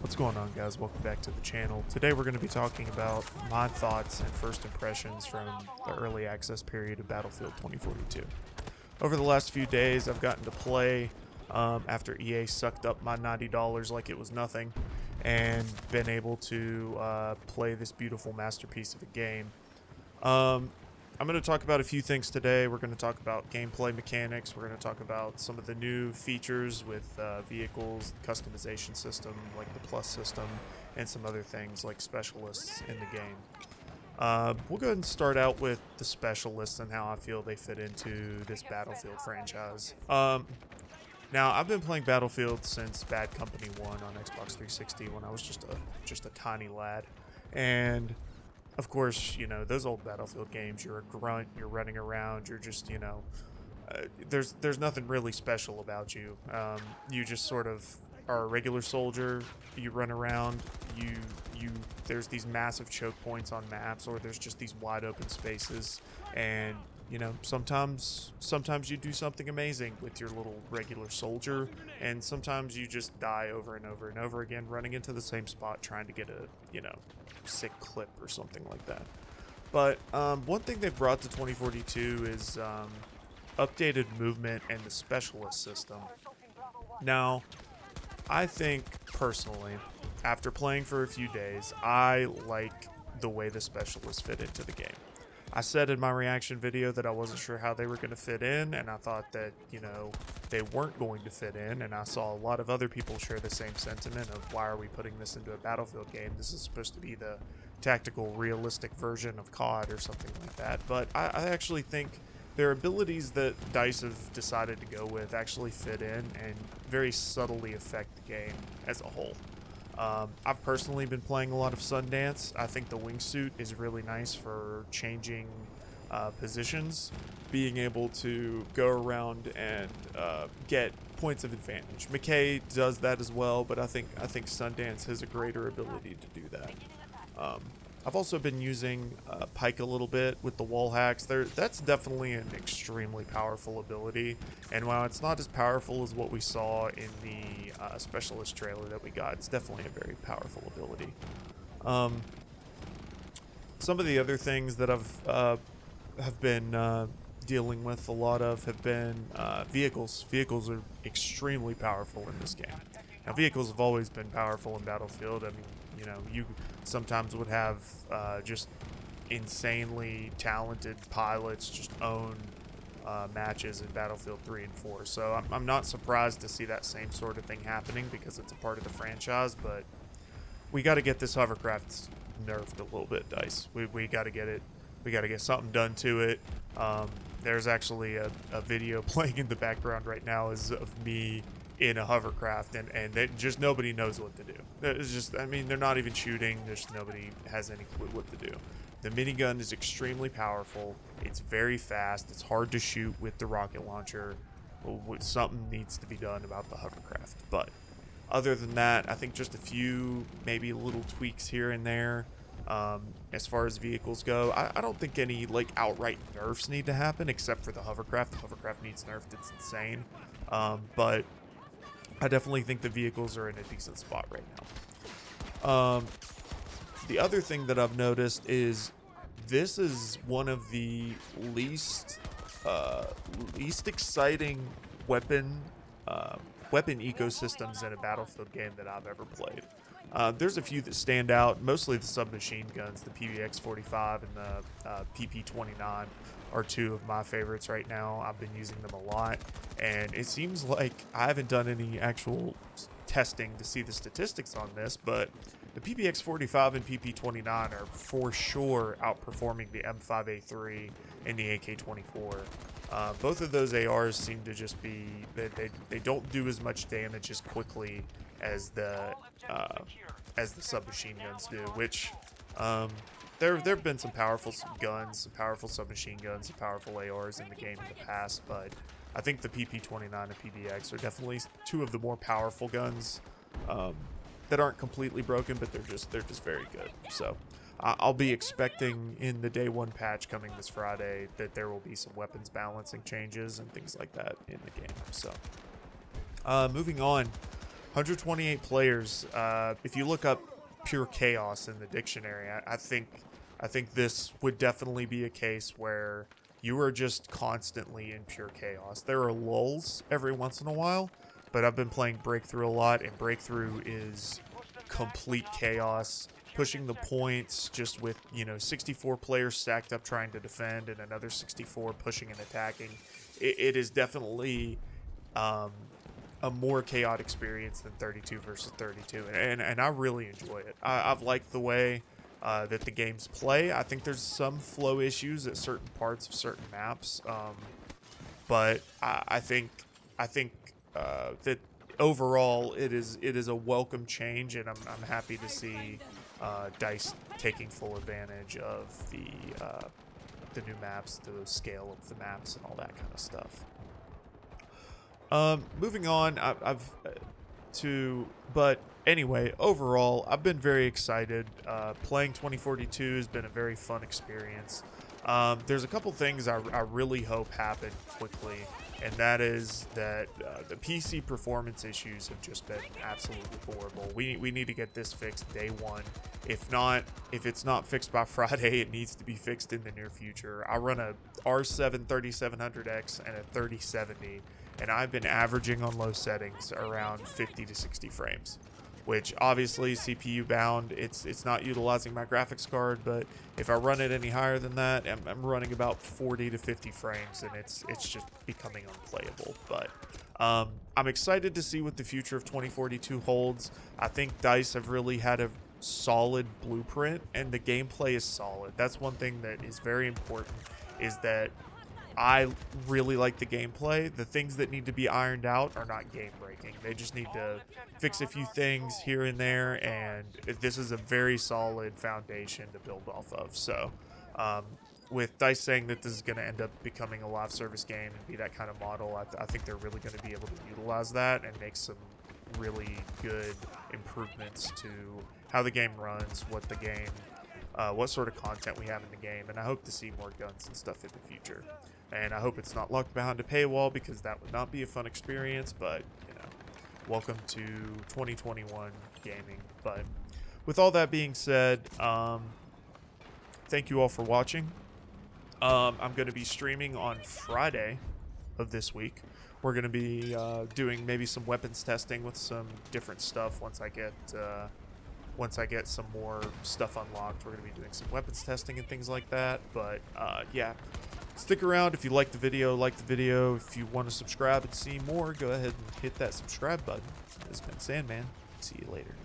What's going on, guys? Welcome back to the channel. Today we're going to be talking about my thoughts and first impressions from the early access period of Battlefield 2042. Over the last few days, I've gotten to play after EA sucked up my $90 like it was nothing, and been able to play this beautiful masterpiece of a game. I'm going to talk about a few things today. We're going to talk about gameplay mechanics. We're going to talk about some of the new features with vehicles, customization system like the Plus system, and some other things like specialists in the game. We'll go ahead and start out with the specialists and how I feel they fit into this Battlefield franchise. Now, I've been playing Battlefield since Bad Company 1 on Xbox 360 when I was just a tiny lad. And of course, you know, those old Battlefield games, you're a grunt, you're running around, you're just, there's nothing really special about you. You just sort of are a regular soldier, you run around, there's these massive choke points on maps, or there's just these wide open spaces, and sometimes you do something amazing with your little regular soldier, and sometimes you just die over and over and over again, running into the same spot trying to get a sick clip or something like that. But one thing they brought to 2042 is updated movement and the specialist system. Now, I think personally, after playing for a few days, I like the way the specialists fit into the game. I said in my reaction video that I wasn't sure how they were going to fit in, and I thought that, they weren't going to fit in, and I saw a lot of other people share the same sentiment of, why are we putting this into a Battlefield game? This is supposed to be the tactical, realistic version of COD or something like that. But I actually think their abilities that DICE have decided to go with actually fit in and very subtly affect the game as a whole. I've personally been playing a lot of Sundance. I think the wingsuit is really nice for changing positions, being able to go around and get points of advantage. McKay does that as well, but I think Sundance has a greater ability to do that. I've also been using Pike a little bit with the wall hacks. That's definitely an extremely powerful ability, and while it's not as powerful as what we saw in the specialist trailer that we got, it's definitely a very powerful ability. Some of the other things that have been dealing with a lot of have been vehicles. Vehicles are extremely powerful in this game. Now, vehicles have always been powerful in Battlefield. I mean, you sometimes would have just insanely talented pilots just own matches in Battlefield 3 and 4. So I'm not surprised to see that same sort of thing happening because it's a part of the franchise, but we got to get this hovercraft nerfed a little bit, DICE. We got to get it. We got to get something done to it. There's actually a video playing in the background right now is of me in a hovercraft, and just nobody knows what to do. It's just, they're not even shooting. There's nobody has any clue what to do. The minigun is extremely powerful. It's very fast. It's hard to shoot with the rocket launcher. Something needs to be done about the hovercraft. But other than that, I think just a few maybe little tweaks here and there. As far as vehicles go, I don't think any outright nerfs need to happen except for the hovercraft. The hovercraft needs nerfed. It's insane. But I definitely think the vehicles are in a decent spot right now. The other thing that I've noticed is this is one of the least exciting weapon ecosystems in a Battlefield game that I've ever played. There's a few that stand out, mostly the submachine guns, the PBX-45 and the PP-29 are two of my favorites right now. I've been using them a lot, and it seems like I haven't done any actual testing to see the statistics on this, but the PBX-45 and PP-29 are for sure outperforming the M5A3 and the AK-24. Both of those ARs seem to just be, they don't do as much damage as quickly as the submachine guns do, which there have been some powerful guns, some powerful submachine guns, some powerful ARs in the game in the past, but I think the PP-29 and PBX are definitely two of the more powerful guns that aren't completely broken, but they're just very good. So I'll be expecting in the day one patch coming this Friday that there will be some weapons balancing changes and things like that in the game. So moving on. 128 players. If you look up pure chaos in the dictionary, I think this would definitely be a case where you are just constantly in pure chaos. There are lulls every once in a while, but I've been playing Breakthrough a lot, and Breakthrough is complete chaos, pushing the points just with, 64 players stacked up trying to defend and another 64 pushing and attacking. It is definitely a more chaotic experience than 32 versus 32, and I really enjoy it. I've liked the way that the games play. I think there's some flow issues at certain parts of certain maps, but I think that overall it is a welcome change, and I'm happy to see DICE taking full advantage of the new maps, the scale of the maps, and all that kind of stuff. Moving on, but anyway, overall, I've been very excited. Playing 2042 has been a very fun experience. There's a couple things I really hope happen quickly, and that is that the PC performance issues have just been absolutely horrible. We need to get this fixed day one. If it's not fixed by Friday, it needs to be fixed in the near future. I run a R7 3700X and a 3070, and I've been averaging on low settings around 50 to 60 frames, which obviously CPU bound, it's not utilizing my graphics card, but if I run it any higher than that, I'm running about 40 to 50 frames, and it's just becoming unplayable. But I'm excited to see what the future of 2042 holds. I think DICE have really had a solid blueprint, and the gameplay is solid. That's one thing that is very important, is that I really like the gameplay. The things that need to be ironed out are not game breaking. They just need to fix a few things here and there, and this is a very solid foundation to build off of. So with DICE saying that this is going to end up becoming a live service game and be that kind of model, I think they're really going to be able to utilize that and make some really good improvements to how the game runs, what sort of content we have in the game, and I hope to see more guns and stuff in the future. And I hope it's not locked behind a paywall, because that would not be a fun experience, but, welcome to 2021 gaming. But with all that being said, thank you all for watching. I'm going to be streaming on Friday of this week. We're going to be doing maybe some weapons testing with some different stuff once I get some more stuff unlocked. We're going to be doing some weapons testing and things like that. But yeah, stick around. If you like the video, If you want to subscribe and see more, go ahead and hit that subscribe button. This has been Sandman. See you later.